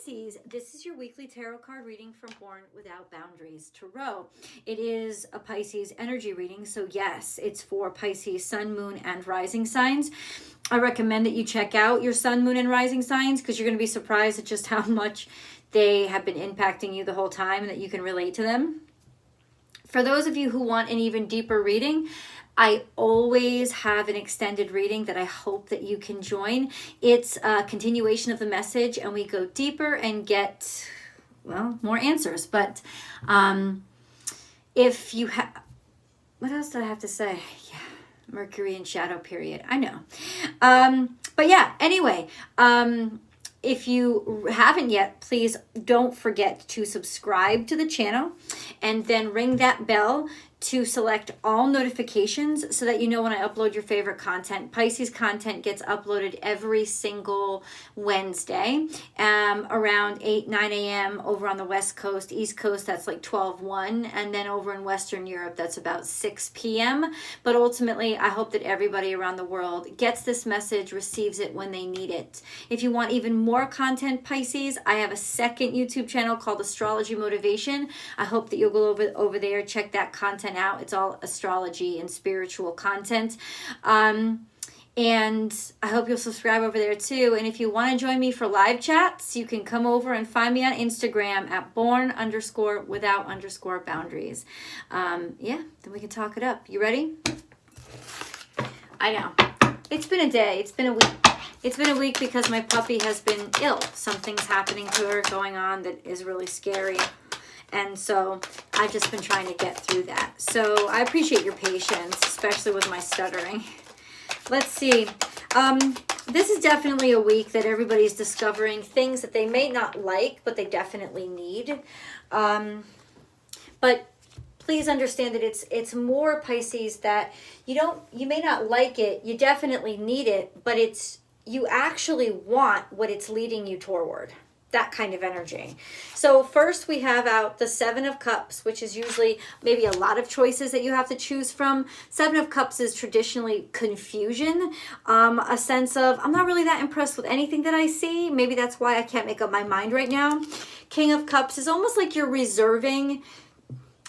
Pisces, this is your weekly tarot card reading from Born Without Boundaries Tarot. It is a Pisces energy reading, so yes, it's for Pisces sun, moon, and rising signs. I recommend that you check out your sun, moon, and rising signs because you're going to be surprised at just how much they have been impacting you the whole time and that you can relate to them. For those of you who want an even deeper reading, I always have an extended reading that I hope that you can join. It's a continuation of the message and we go deeper and get, well, more answers. But if you have, what else did I have to say? Yeah, Mercury in shadow period. I know. But yeah, anyway, if you haven't yet, please don't forget to subscribe to the channel and then ring that bell to select all notifications so that you know when I upload your favorite content. Pisces content gets uploaded every single Wednesday around 9 a.m. over on the West Coast. East Coast, that's like 12:01, and then over in Western Europe, that's about 6 p.m. But ultimately, I hope that everybody around the world gets this message, receives it when they need it. If you want even more content, Pisces, I have a second YouTube channel called Astrology Motivation. I hope that you'll go over there, check that content out. It's all astrology and spiritual content. And I hope you'll subscribe over there too. And if you want to join me for live chats, you can come over and find me on Instagram at born_without_boundaries. Yeah, then we can talk it up. You ready? I know. It's been a day. It's been a week. It's been a week because my puppy has been ill. Something's happening to her going on that is really scary. And so I've just been trying to get through that. So I appreciate your patience, especially with my stuttering. Let's see. This is definitely a week that everybody's discovering things that they may not like, but they definitely need. But please understand that it's more, Pisces, that you may not like it, you definitely need it, but you actually want what it's leading you toward. That kind of energy. So first we have out the Seven of Cups, which is usually maybe a lot of choices that you have to choose from. Seven of Cups is traditionally confusion, a sense of, I'm not really that impressed with anything that I see. Maybe that's why I can't make up my mind right now. King of Cups is almost like you're reserving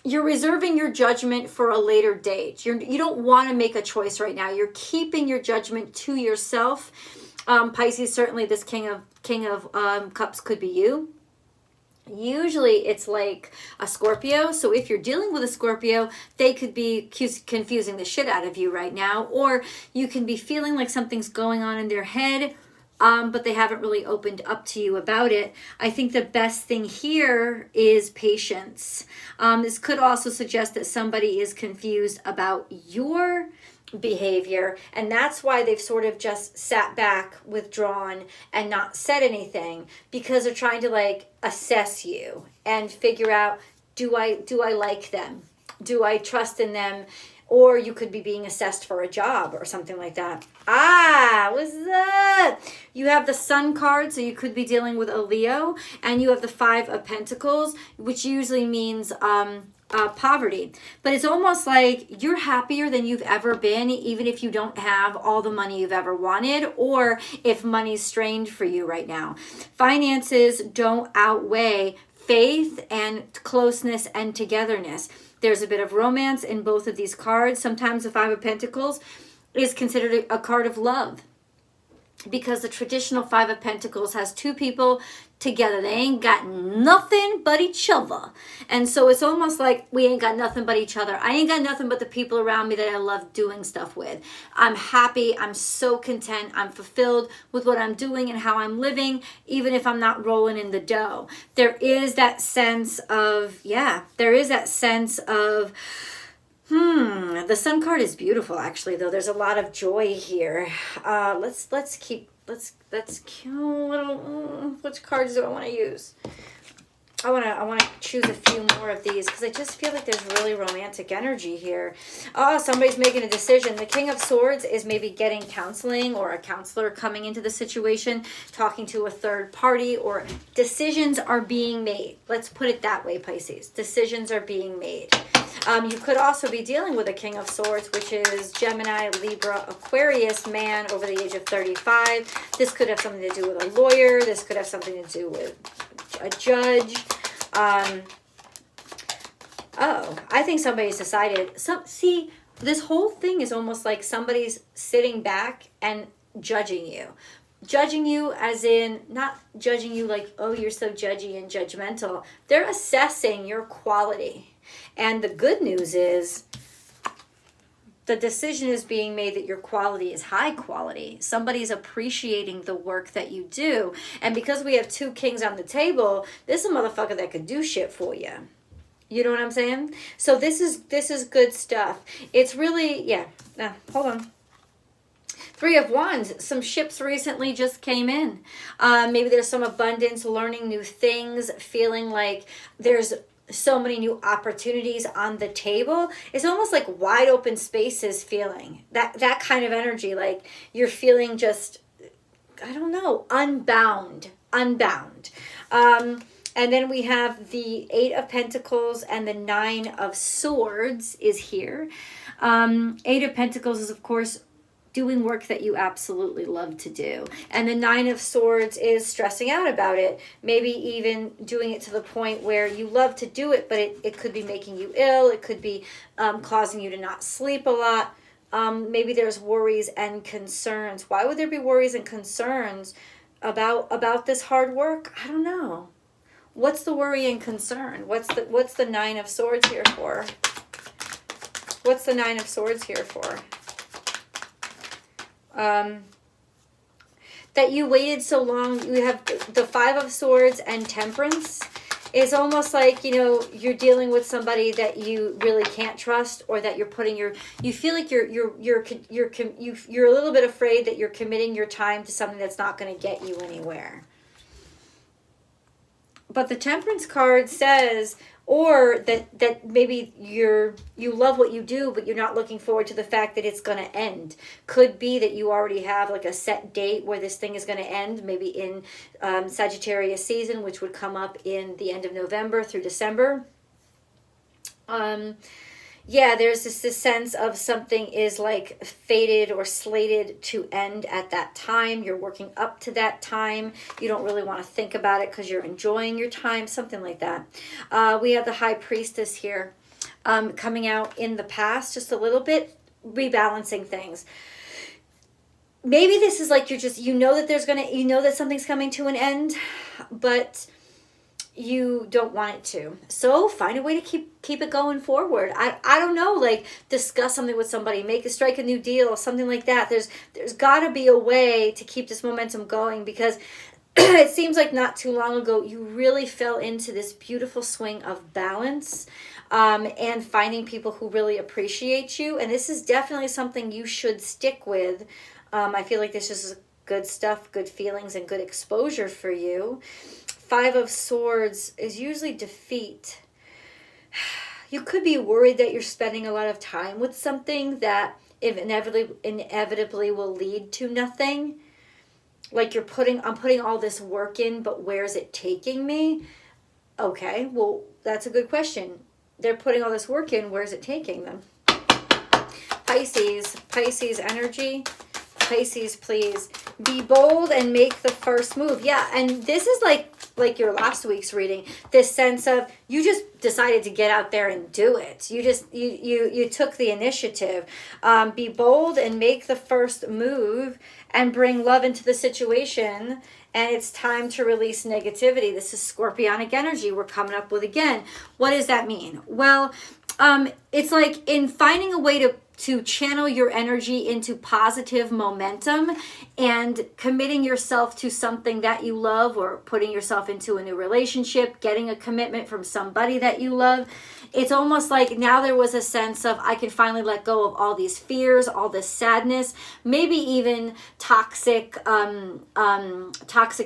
your judgment for a later date. You don't want to make a choice right now. You're keeping your judgment to yourself. Pisces, certainly this King of Cups could be you. Usually it's like a Scorpio. So if you're dealing with a Scorpio, they could be confusing the shit out of you right now. Or you can be feeling like something's going on in their head, but they haven't really opened up to you about it. I think the best thing here is patience. This could also suggest that somebody is confused about your behavior, and that's why they've sort of just sat back, withdrawn, and not said anything, because they're trying to like assess you and figure out, do I like them? Do I trust in them? Or you could be being assessed for a job or something like that. What's that? You have the Sun card, so you could be dealing with a Leo, and you have the Five of Pentacles, which usually means poverty. But it's almost like you're happier than you've ever been, even if you don't have all the money you've ever wanted, or if money's strained for you right now. Finances don't outweigh faith and closeness and togetherness. There's a bit of romance in both of these cards. Sometimes the Five of Pentacles is considered a card of love, because the traditional Five of Pentacles has two people together. They ain't got nothing but each other. And so it's almost like we ain't got nothing but each other. I ain't got nothing but the people around me that I love doing stuff with. I'm happy. I'm so content. I'm fulfilled with what I'm doing and how I'm living, even if I'm not rolling in the dough. There is that sense of, the Sun card is beautiful, actually, though. There's a lot of joy here. Which cards do I want to use? I want to choose a few more of these because I just feel like there's really romantic energy here. Oh, somebody's making a decision. The King of Swords is maybe getting counseling or a counselor coming into the situation, talking to a third party, or decisions are being made. Let's put it that way, Pisces. Decisions are being made. You could also be dealing with a King of Swords, which is Gemini, Libra, Aquarius man over the age of 35. This could have something to do with a lawyer. This could have something to do with a judge. Oh, I think somebody's decided. See, this whole thing is almost like somebody's sitting back and judging you. Judging you as in, not judging you like, oh, you're so judgy and judgmental. They're assessing your quality. And the good news is the decision is being made that your quality is high quality. Somebody's appreciating the work that you do. And because we have two kings on the table, this is a motherfucker that could do shit for you. You know what I'm saying? So this is good stuff. It's really, yeah. Hold on. Three of Wands. Some ships recently just came in. Maybe there's some abundance, learning new things, feeling like there's so many new opportunities on the table. It's almost like wide open spaces feeling. That kind of energy, like you're feeling just, I don't know, unbound. And then we have the Eight of Pentacles and the Nine of Swords is here. Eight of Pentacles is, of course, doing work that you absolutely love to do. And the Nine of Swords is stressing out about it. Maybe even doing it to the point where you love to do it, but it could be making you ill. It could be causing you to not sleep a lot. Maybe there's worries and concerns. Why would there be worries and concerns about this hard work? I don't know. What's the worry and concern? What's the Nine of Swords here for? What's the Nine of Swords here for? That you waited so long. You have the Five of Swords and Temperance. It's almost like, you know, you're dealing with somebody that you really can't trust, or that you're putting you feel like you're a little bit afraid that you're committing your time to something that's not going to get you anywhere. But the Temperance card says, or that maybe you love what you do, but you're not looking forward to the fact that it's going to end. Could be that you already have like a set date where this thing is going to end, maybe in Sagittarius season, which would come up in the end of November through December. Yeah, there's this sense of something is like fated or slated to end at that time. You're working up to that time. You don't really want to think about it because you're enjoying your time, something like that. We have the High Priestess here coming out in the past just a little bit, rebalancing things. Maybe this is like you know that something's coming to an end, but you don't want it to. So find a way to keep it going forward. I don't know, like discuss something with somebody, strike a new deal, something like that. There's got to be a way to keep this momentum going, because it seems like not too long ago you really fell into this beautiful swing of balance and finding people who really appreciate you. And this is definitely something you should stick with. I feel like this is good stuff, good feelings, and good exposure for you. Five of Swords is usually defeat. You could be worried that you're spending a lot of time with something that inevitably will lead to nothing. Like I'm putting all this work in, but where's it taking me? Okay, well, that's a good question. They're putting all this work in, where's it taking them? Pisces energy. Pisces, please be bold and make the first move. Yeah, and this is like your last week's reading, this sense of you just decided to get out there and do it. You took the initiative. Be bold and make the first move and bring love into the situation. And it's time to release negativity. This is Scorpionic energy we're coming up with again. What does that mean? Well, it's like in finding a way to channel your energy into positive momentum and committing yourself to something that you love, or putting yourself into a new relationship, getting a commitment from somebody that you love. It's almost like now there was a sense of, I can finally let go of all these fears, all this sadness, maybe even toxic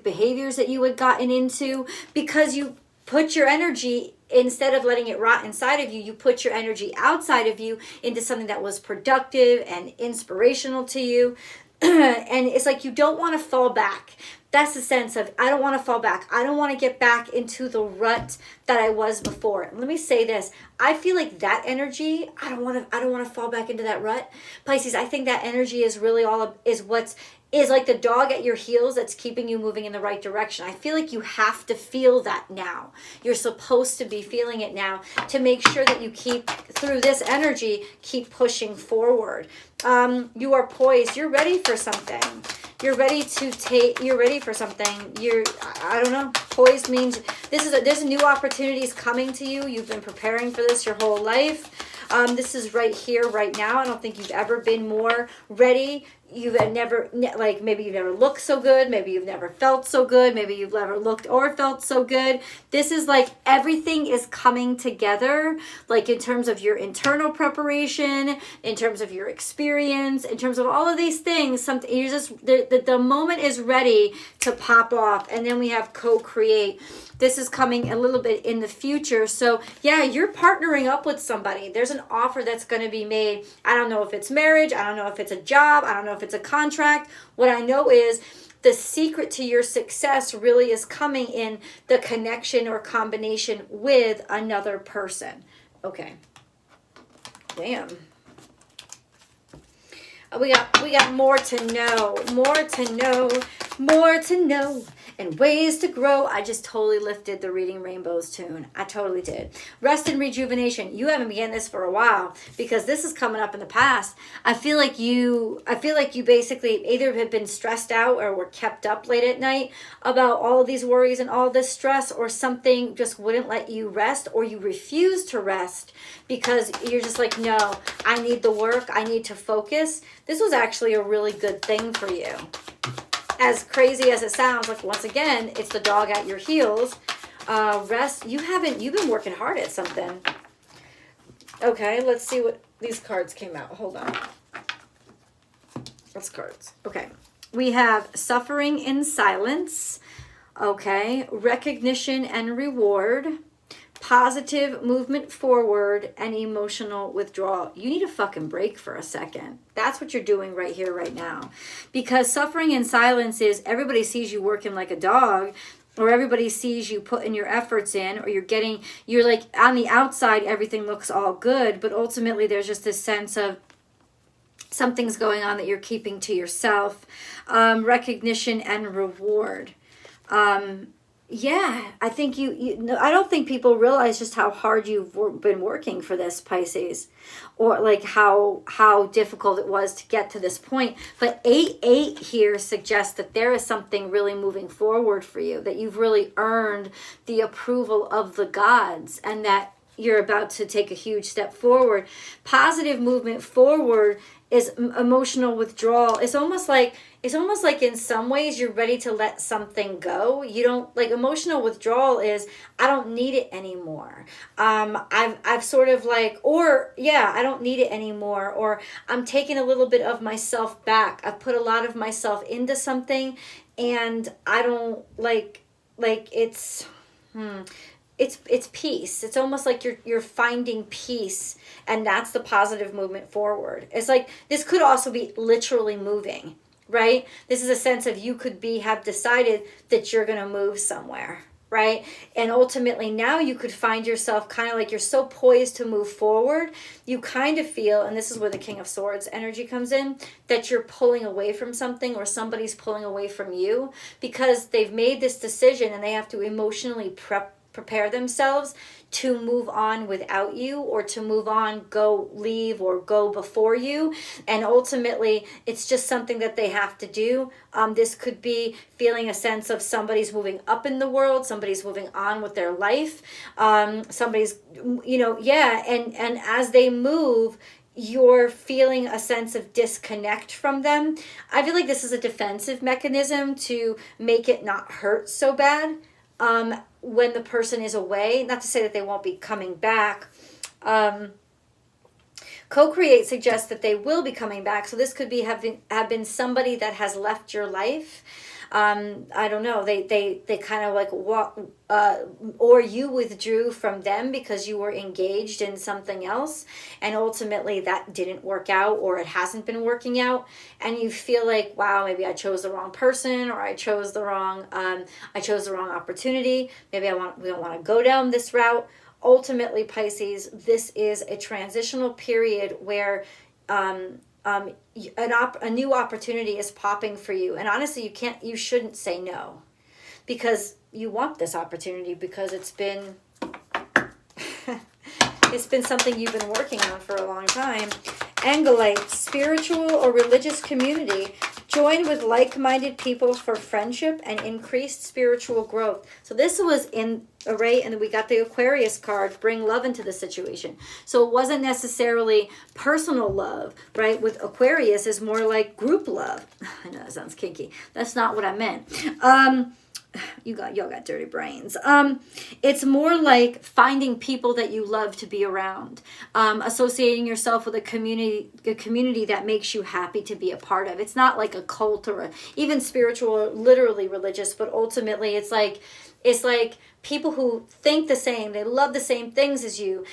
behaviors that you had gotten into, because you put your energy, instead of letting it rot inside of you, you put your energy outside of you into something that was productive and inspirational to you. And it's like you don't want to fall back. That's the sense of, I don't want to fall back. I don't want to get back into the rut that I was before. And let me say this. I feel like that energy, I don't want to fall back into that rut. Pisces, I think that energy is really is like the dog at your heels that's keeping you moving in the right direction. I feel like you have to feel that now. You're supposed to be feeling it now to make sure that you keep, through this energy, keep pushing forward. You are poised. You're ready for something. You're ready for something. I don't know. Poised means there's new opportunities coming to you. You've been preparing for this your whole life. This is right here, right now. I don't think you've ever been more ready. Maybe you've never looked so good. Maybe you've never felt so good. Maybe you've never looked or felt so good. This is like everything is coming together, like in terms of your internal preparation, in terms of your experience, in terms of all of these things. Something you're just the moment is ready to pop off, and then we have co-create. This is coming a little bit in the future. So yeah, you're partnering up with somebody. There's an offer that's going to be made. I don't know if it's marriage. I don't know if it's a job. I don't know if it's a contract. What I know is the secret to your success really is coming in the connection or combination with another person. Okay. Damn. We got more to know, and ways to grow. I just totally lifted the Reading Rainbows tune. I totally did. Rest and rejuvenation. You haven't began this for a while because this is coming up in the past. I feel like you basically either have been stressed out or were kept up late at night about all of these worries and all this stress, or something just wouldn't let you rest, or you refuse to rest because you're just like, no, I need the work. I need to focus. This was actually a really good thing for you. As crazy as it sounds, like once again, it's the dog at your heels. Rest. You've been working hard at something. Okay, let's see what these cards came out. Hold on. What's cards? Okay. We have suffering in silence. Okay. Recognition and reward. Positive movement forward, and emotional withdrawal. You need a fucking break for a second. That's what you're doing right here, right now. Because suffering in silence is everybody sees you working like a dog, or everybody sees you putting your efforts in, or you're like on the outside, everything looks all good, but ultimately there's just this sense of something's going on that you're keeping to yourself. Recognition and reward. Yeah, I think I don't think people realize just how hard you've been working for this, Pisces, or like how difficult it was to get to this point. But 8-8 here suggests that there is something really moving forward for you, that you've really earned the approval of the gods, and that you're about to take a huge step forward. Positive movement forward is emotional withdrawal. It's almost like in some ways you're ready to let something go. You don't, like, emotional withdrawal is, I don't need it anymore. I've sort of like, or yeah, I don't need it anymore, or I'm taking a little bit of myself back. I've put a lot of myself into something, and I don't like it's peace. It's almost like you're finding peace, and that's the positive movement forward. It's like, this could also be literally moving, right? This is a sense of you could have decided that you're going to move somewhere, right? And ultimately now you could find yourself kind of like, you're so poised to move forward. You kind of feel, and this is where the King of Swords energy comes in, that you're pulling away from something, or somebody's pulling away from you because they've made this decision and they have to emotionally prepare themselves to move on without you, or to move on, leave or go before you. And ultimately it's just something that they have to do. This could be feeling a sense of somebody's moving up in the world, somebody's moving on with their life, somebody's, and as they move, you're feeling a sense of disconnect from them. I feel like this is a defensive mechanism to make it not hurt so bad. When the person is away, not to say that they won't be coming back. Co-create suggests that they will be coming back. So this could be have been somebody that has left your life. I don't know, they kind of like or you withdrew from them because you were engaged in something else, and ultimately that didn't work out, or it hasn't been working out, and you feel like, wow, maybe I chose the wrong person, or I chose the wrong opportunity. Maybe we don't want to go down this route. Ultimately, Pisces, this is a transitional period where a new opportunity is popping for you, and honestly, you shouldn't say no, because you want this opportunity, because it's been it's been something you've been working on for a long time. Angelite, spiritual or religious community. Join with like-minded people for friendship and increased spiritual growth. So this was in array, and then we got the Aquarius card, bring love into the situation. So it wasn't necessarily personal love, right? With Aquarius is more like group love. I know that sounds kinky. That's not what I meant. Y'all got dirty brains. It's more like finding people that you love to be around, associating yourself with a community that makes you happy to be a part of. It's not like a cult or even spiritual or literally religious, but ultimately it's like people who think the same, they love the same things as you.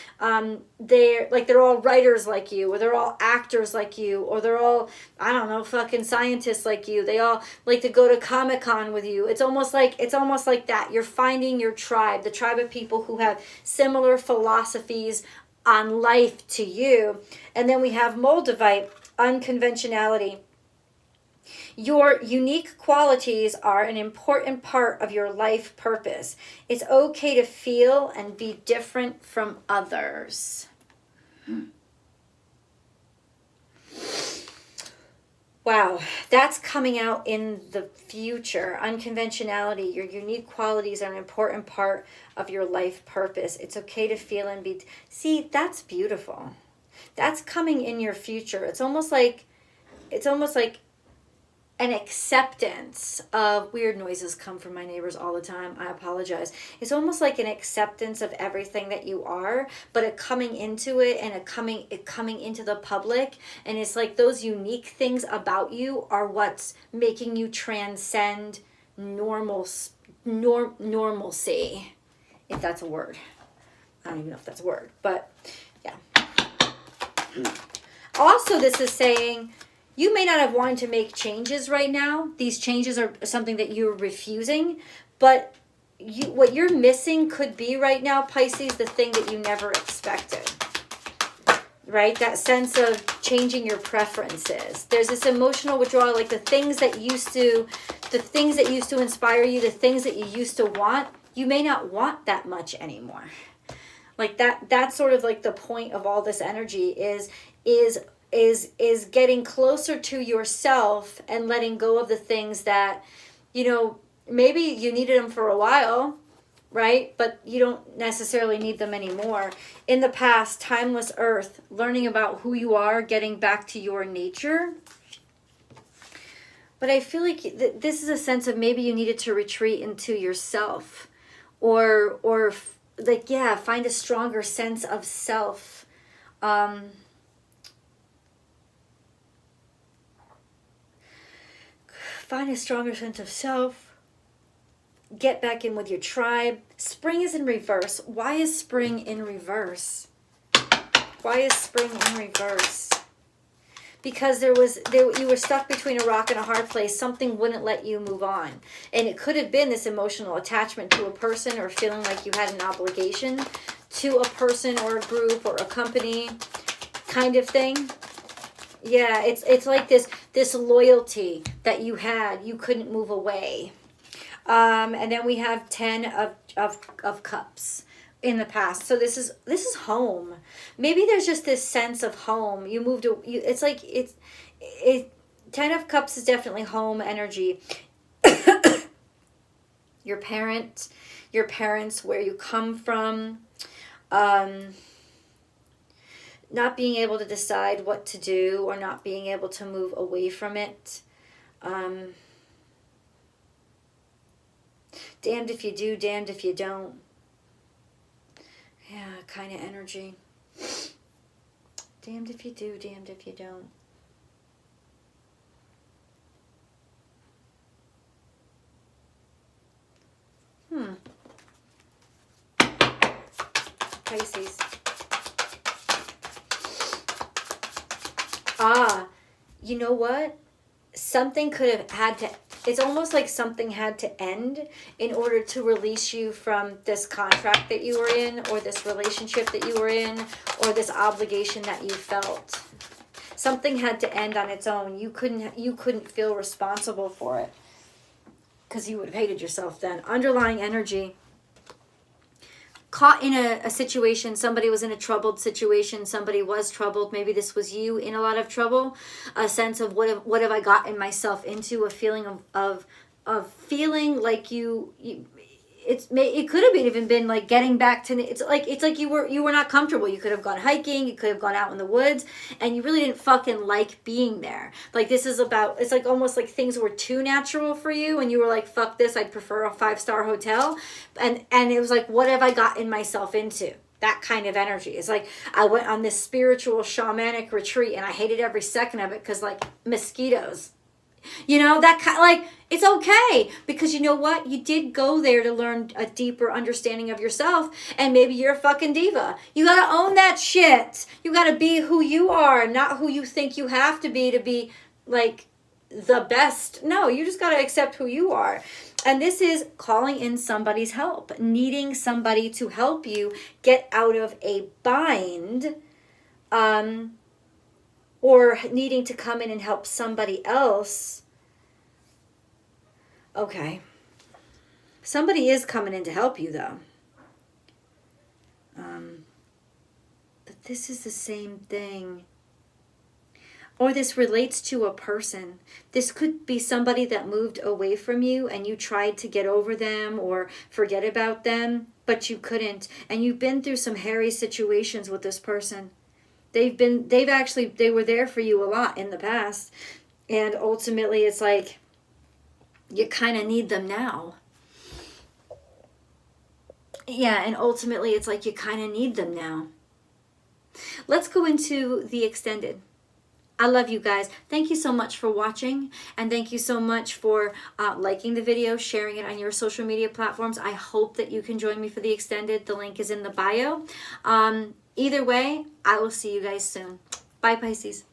They're all writers like you, or they're all actors like you, or they're all, I don't know, fucking scientists like you. They all like to go to Comic-Con with you. It's almost like that. You're finding your tribe, the tribe of people who have similar philosophies on life to you. And then we have Moldavite, unconventionality. Your unique qualities are an important part of your life purpose. It's okay to feel and be different from others. Wow, that's coming out in the future. Unconventionality, your unique qualities are an important part of your life purpose. It's okay to feel and be... See, that's beautiful. That's coming in your future. It's almost like an acceptance of... Weird noises come from my neighbors all the time. I apologize. It's almost like an acceptance of everything that you are, but it coming into it, and it coming into the public. And it's like those unique things about you are what's making you transcend normalcy, if that's a word. I don't even know if that's a word, but yeah. Also, this is saying... You may not have wanted to make changes right now. These changes are something that you're refusing, but what you're missing could be right now, Pisces, the thing that you never expected, right? That sense of changing your preferences. There's this emotional withdrawal, like the things that used to inspire you, the things that you used to want, you may not want that much anymore. Like that's sort of like the point of all this energy is getting closer to yourself and letting go of the things that, maybe you needed them for a while, right? But you don't necessarily need them anymore. In the past, timeless earth, learning about who you are, getting back to your nature. But I feel like this is a sense of maybe you needed to retreat into yourself, or find a stronger sense of self. Find a stronger sense of self. Get back in with your tribe. Spring is in reverse. Why is spring in reverse? Why is spring in reverse? Because you were stuck between a rock and a hard place. Something wouldn't let you move on. And it could have been this emotional attachment to a person, or feeling like you had an obligation to a person or a group or a company kind of thing. Yeah, it's like this loyalty that you had, you couldn't move away. And then we have 10 of cups in the past. So this is home. Maybe there's just this sense of home. You moved to, it's like 10 of cups is definitely home energy. Your parents, where you come from, not being able to decide what to do, or not being able to move away from it. Damned if you do, damned if you don't. Yeah, kind of energy. Damned if you do, damned if you don't. Pisces. You know what? Something could have had to, it's almost like something had to end in order to release you from this contract that you were in, or this relationship that you were in, or this obligation that you felt. Something had to end on its own. You couldn't feel responsible for it, because you would have hated yourself then. Underlying energy. Caught in a situation, somebody was in a troubled situation, somebody was troubled, maybe this was you in a lot of trouble, a sense of what have I gotten myself into, a feeling of feeling like it could have even been like getting back to, it's like you were not comfortable. You could have gone hiking, you could have gone out in the woods, and you really didn't fucking like being there. Like, this is about, it's like almost like things were too natural for you, and you were like, fuck this, I'd prefer a 5-star hotel. And it was like, what have I gotten myself into? That kind of energy. It's like, I went on this spiritual shamanic retreat and I hated every second of it because, like, mosquitoes. You know, that kind, like, it's okay, because you know what? You did go there to learn a deeper understanding of yourself, and maybe you're a fucking diva. You gotta own that shit. You gotta be who you are, not who you think you have to be, like, the best. No, you just gotta accept who you are. And this is calling in somebody's help, needing somebody to help you get out of a bind, or needing to come in and help somebody else. Okay. Somebody is coming in to help you, though. But this is the same thing. Or this relates to a person. This could be somebody that moved away from you and you tried to get over them or forget about them, but you couldn't. And you've been through some hairy situations with this person. They were there for you a lot in the past. And ultimately it's like, you kind of need them now. Yeah, and ultimately it's like you kind of need them now. Let's go into the extended. I love you guys. Thank you so much for watching, and thank you so much for liking the video, sharing it on your social media platforms. I hope that you can join me for the extended. The link is in the bio. Either way, I will see you guys soon. Bye, Pisces.